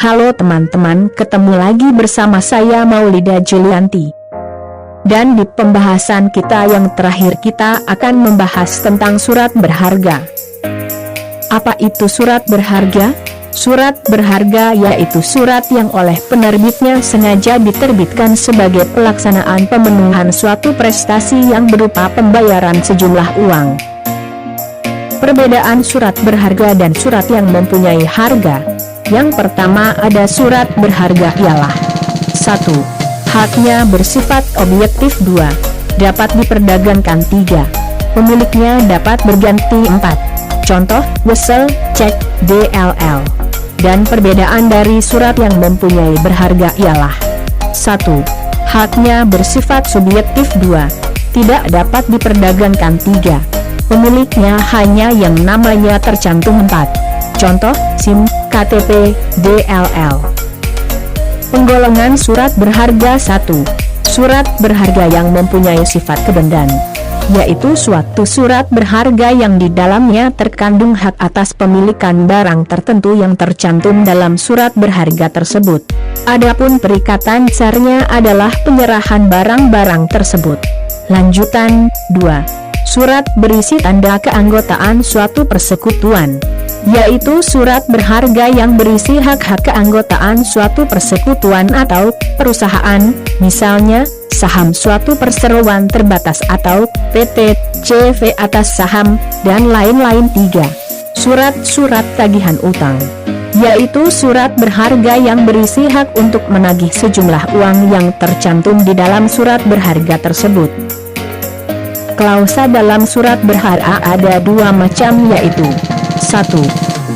Halo teman-teman, ketemu lagi bersama saya Maulida Julianti. Dan di pembahasan kita yang terakhir kita akan membahas tentang surat berharga. Apa itu surat berharga? Surat berharga yaitu surat yang oleh penerbitnya sengaja diterbitkan sebagai pelaksanaan pemenuhan suatu prestasi yang berupa pembayaran sejumlah uang. Perbedaan surat berharga dan surat yang mempunyai harga. Yang pertama ada surat berharga ialah 1. Haknya bersifat objektif. 2. Dapat diperdagangkan. 3. Pemiliknya dapat berganti. 4. Contoh, wesel, cek, DLL. Dan perbedaan dari surat yang mempunyai berharga ialah 1. Haknya bersifat subjektif. 2. Tidak dapat diperdagangkan. 3. Pemiliknya hanya yang namanya tercantum. 4. Contoh, SIM, KTP, DLL. Penggolongan surat berharga. 1. Surat berharga yang mempunyai sifat kebendan, yaitu suatu surat berharga yang di dalamnya terkandung hak atas pemilikan barang tertentu yang tercantum dalam surat berharga tersebut. Adapun perikatan dasarnya adalah penyerahan barang-barang tersebut. Lanjutan. 2. Surat berisi tanda keanggotaan suatu persekutuan, yaitu surat berharga yang berisi hak-hak keanggotaan suatu persekutuan atau perusahaan, misalnya saham suatu perseroan terbatas atau PT, CV atas saham, dan lain-lain. 3. Surat-surat tagihan utang, yaitu surat berharga yang berisi hak untuk menagih sejumlah uang yang tercantum di dalam surat berharga tersebut. Klausa dalam surat berharga ada dua macam, yaitu 1.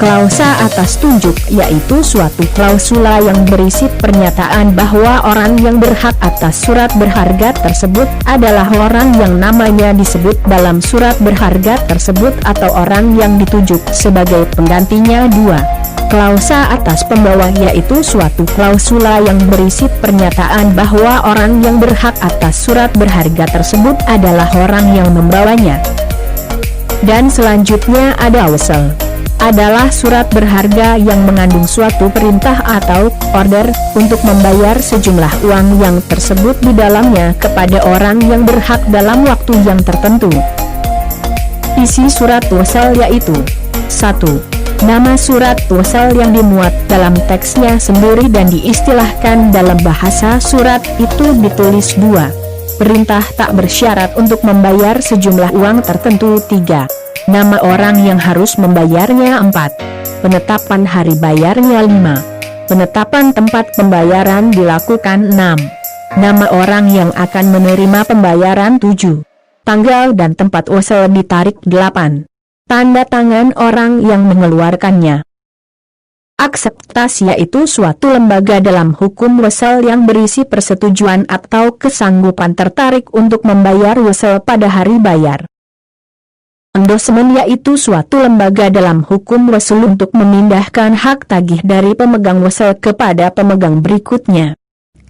Klausa atas tunjuk, yaitu suatu klausula yang berisi pernyataan bahwa orang yang berhak atas surat berharga tersebut adalah orang yang namanya disebut dalam surat berharga tersebut atau orang yang ditunjuk sebagai penggantinya. 2. Klausa atas pembawa, yaitu suatu klausula yang berisi pernyataan bahwa orang yang berhak atas surat berharga tersebut adalah orang yang membawanya. Dan selanjutnya ada wesel, adalah surat berharga yang mengandung suatu perintah atau order untuk membayar sejumlah uang yang tersebut di dalamnya kepada orang yang berhak dalam waktu yang tertentu. Isi surat wesel yaitu 1. Nama surat wesel yang dimuat dalam teksnya sendiri dan diistilahkan dalam bahasa surat itu ditulis. 2. Perintah tak bersyarat untuk membayar sejumlah uang tertentu. 3. Nama orang yang harus membayarnya. 4. Penetapan hari bayarnya. 5. Penetapan tempat pembayaran dilakukan. 6. Nama orang yang akan menerima pembayaran. 7. Tanggal dan tempat wesel ditarik. 8. Tanda tangan orang yang mengeluarkannya. Akseptasi yaitu suatu lembaga dalam hukum wesel yang berisi persetujuan atau kesanggupan tertarik untuk membayar wesel pada hari bayar. Endorsement yaitu suatu lembaga dalam hukum wesel untuk memindahkan hak tagih dari pemegang wesel kepada pemegang berikutnya.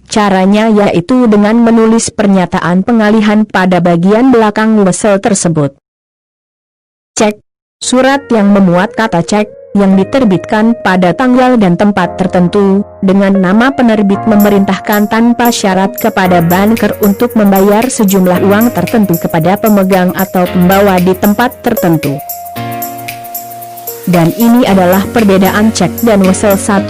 Caranya yaitu dengan menulis pernyataan pengalihan pada bagian belakang wesel tersebut. Cek. Surat yang memuat kata cek yang diterbitkan pada tanggal dan tempat tertentu, dengan nama penerbit memerintahkan tanpa syarat kepada banker untuk membayar sejumlah uang tertentu kepada pemegang atau pembawa di tempat tertentu. Dan ini adalah perbedaan cek dan wesel. 1.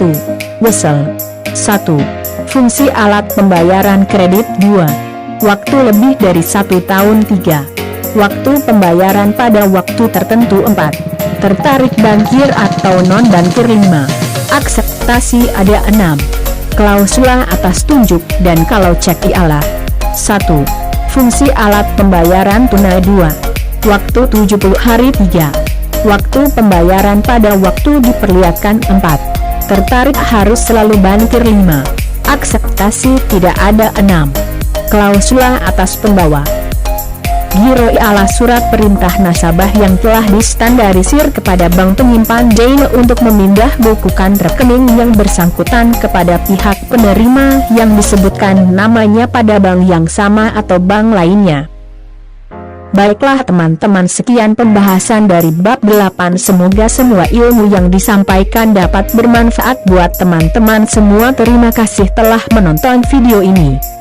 Wesel. 1. Fungsi alat pembayaran kredit. 2. Waktu lebih dari 1 tahun. 3. Waktu pembayaran pada waktu tertentu. 4. Tertarik bankir atau non-bankir. 5. Akseptasi ada 6. Klausula atas tunjuk dan kalau cek ialah 1. Fungsi alat pembayaran tunai. 2. Waktu 70 hari. 3. Waktu pembayaran pada waktu diperlihatkan. 4. Tertarik harus selalu bankir. 5. Akseptasi tidak ada. 6. Klausula atas pembawa. Giro ialah surat perintah nasabah yang telah distandarisir kepada bank penyimpan dana untuk memindah bukukan rekening yang bersangkutan kepada pihak penerima yang disebutkan namanya pada bank yang sama atau bank lainnya. Baiklah teman-teman, sekian pembahasan dari bab 8. Semoga semua ilmu yang disampaikan dapat bermanfaat buat teman-teman semua. Terima kasih telah menonton video ini.